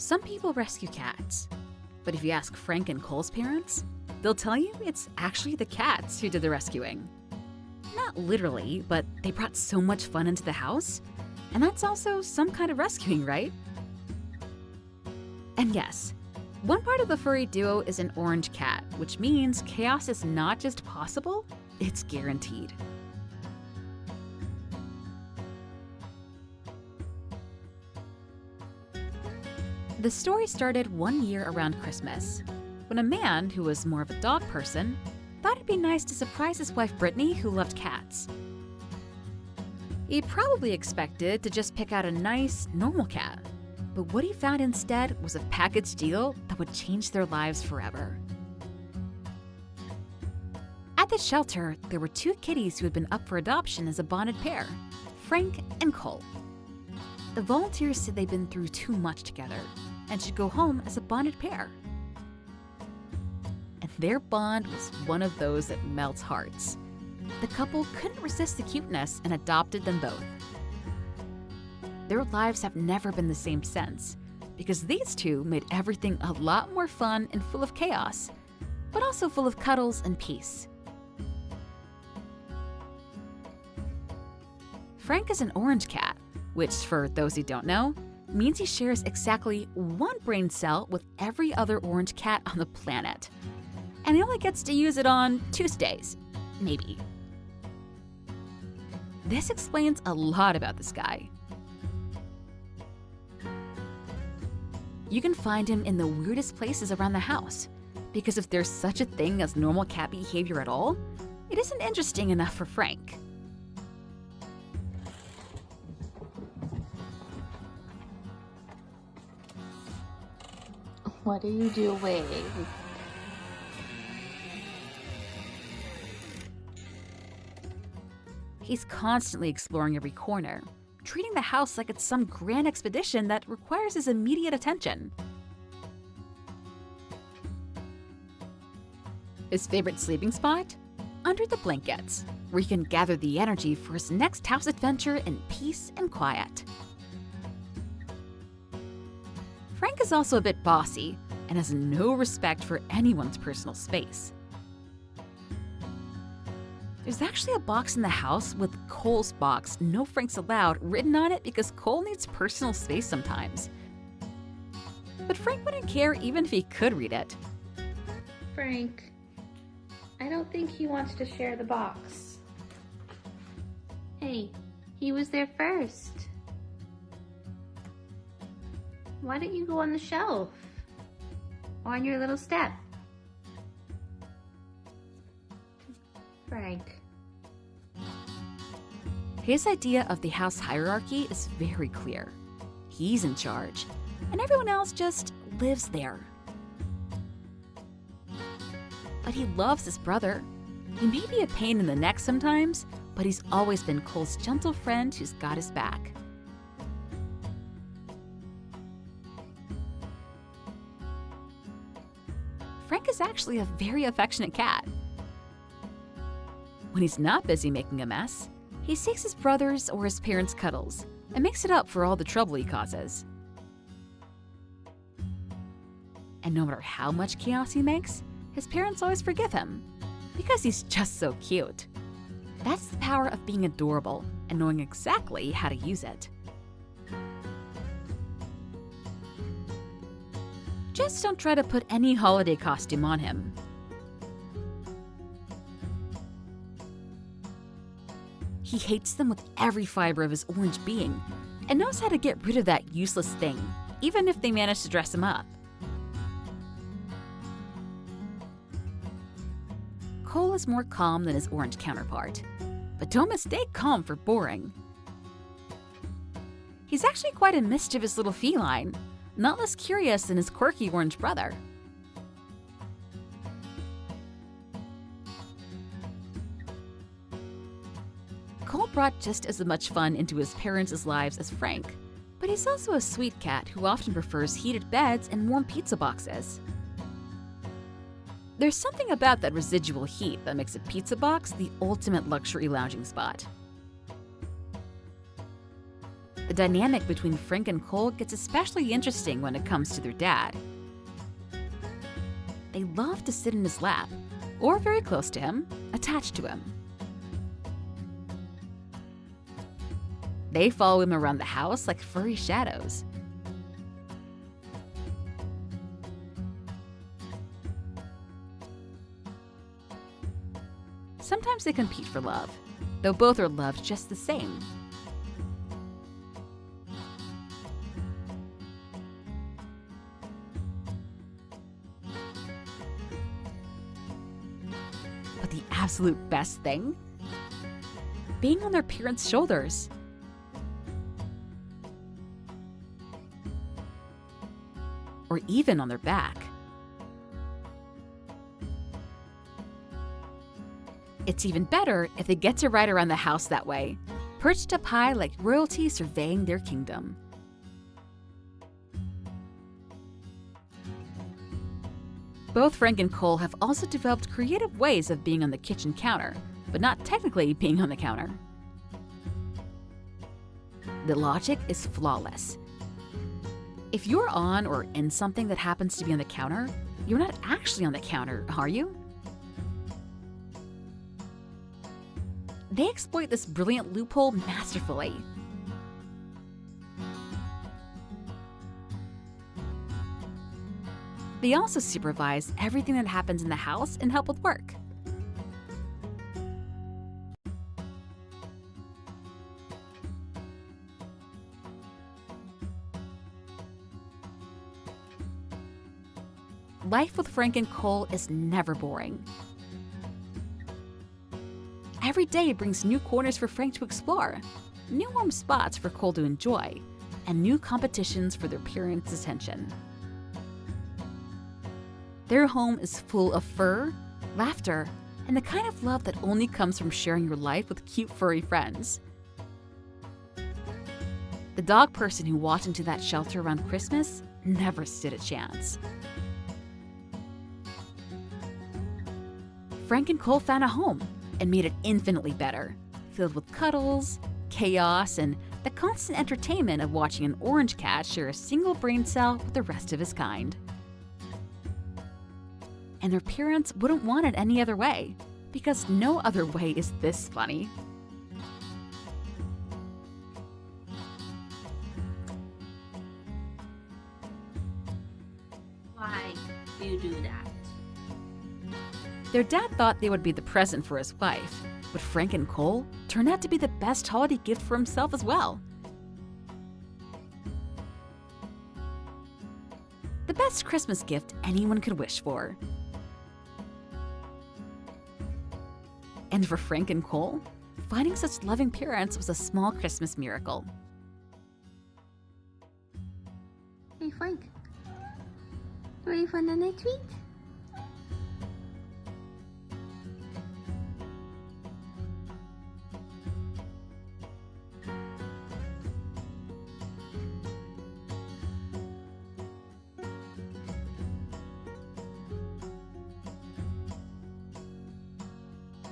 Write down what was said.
Some people rescue cats, but if you ask Frank and Cole's parents, they'll tell you it's actually the cats who did the rescuing. Not literally, but they brought so much fun into the house, and that's also some kind of rescuing, right? And yes, one part of the furry duo is an orange cat, which means chaos is not just possible, it's guaranteed. The story started one year around Christmas, when a man who was more of a dog person thought it'd be nice to surprise his wife Brittany, who loved cats. He probably expected to just pick out a nice, normal cat, but what he found instead was a package deal that would change their lives forever. At the shelter, there were two kitties who had been up for adoption as a bonded pair, Frank and Cole. The volunteers said they'd been through too much together and should go home as a bonded pair. And their bond was one of those that melts hearts. The couple couldn't resist the cuteness and adopted them both. Their lives have never been the same since, because these two made everything a lot more fun and full of chaos, but also full of cuddles and peace. Frank is an orange cat, which, for those who don't know, means he shares exactly one brain cell with every other orange cat on the planet. And he only gets to use it on Tuesdays, maybe. This explains a lot about this guy. You can find him in the weirdest places around the house, because if there's such a thing as normal cat behavior at all, it isn't interesting enough for Frank. What are you doing? He's constantly exploring every corner, treating the house like it's some grand expedition that requires his immediate attention. His favorite sleeping spot? Under the blankets, where he can gather the energy for his next house adventure in peace and quiet. Frank is also a bit bossy and has no respect for anyone's personal space. There's actually a box in the house with Cole's box, "No Franks Allowed," written on it because Cole needs personal space sometimes. But Frank wouldn't care even if he could read it. Frank, I don't think he wants to share the box. Hey, he was there first. Why don't you go on the shelf? Or on your little step? Frank. His idea of the house hierarchy is very clear. He's in charge, and everyone else just lives there. But he loves his brother. He may be a pain in the neck sometimes, but he's always been Cole's gentle friend who's got his back. Frank is actually a very affectionate cat. When he's not busy making a mess, he seeks his brother's or his parents' cuddles and makes it up for all the trouble he causes. And no matter how much chaos he makes, his parents always forgive him, because he's just so cute. That's the power of being adorable and knowing exactly how to use it. Just don't try to put any holiday costume on him. He hates them with every fiber of his orange being and knows how to get rid of that useless thing, even if they manage to dress him up. Cole is more calm than his orange counterpart, but don't mistake calm for boring. He's actually quite a mischievous little feline, not less curious than his quirky orange brother. Cole brought just as much fun into his parents' lives as Frank, but he's also a sweet cat who often prefers heated beds and warm pizza boxes. There's something about that residual heat that makes a pizza box the ultimate luxury lounging spot. The The dynamic between Frank and 𝐵 gets especially interesting when it comes to their dad. They love to sit in his lap, or very close to him, attached to him. They follow him around the house like furry shadows. Sometimes they compete for love, though both are loved just the same. But the absolute best thing? Being on their parents' shoulders. Or even on their back. It's even better if they get to ride around the house that way, perched up high like royalty surveying their kingdom. Both Frank and 𝐵 have also developed creative ways of being on the kitchen counter, but not technically being on the counter. The logic is flawless. If you're on or in something that happens to be on the counter, you're not actually on the counter, are you? They exploit this brilliant loophole masterfully. They also supervise everything that happens in the house and help with work. Life with Frank and 𝐵 is never boring. Every day brings new corners for Frank to explore, new warm spots for 𝐵 to enjoy, and new competitions for their parents' attention. Their home is full of fur, laughter, and the kind of love that only comes from sharing your life with cute furry friends. The dog person who walked into that shelter around Christmas never stood a chance. Frank and 𝐵 found a home and made it infinitely better, filled with cuddles, chaos, and the constant entertainment of watching an orange cat share a single brain cell with the rest of his kind. And their parents wouldn't want it any other way, because no other way is this funny. Why do you do that? Their dad thought they would be the present for his wife, but Frank and 𝐵 turned out to be the best holiday gift for himself as well. The best Christmas gift anyone could wish for. And for Frank and 𝐵, finding such loving parents was a small Christmas miracle. Hey Frank, ready for another treat?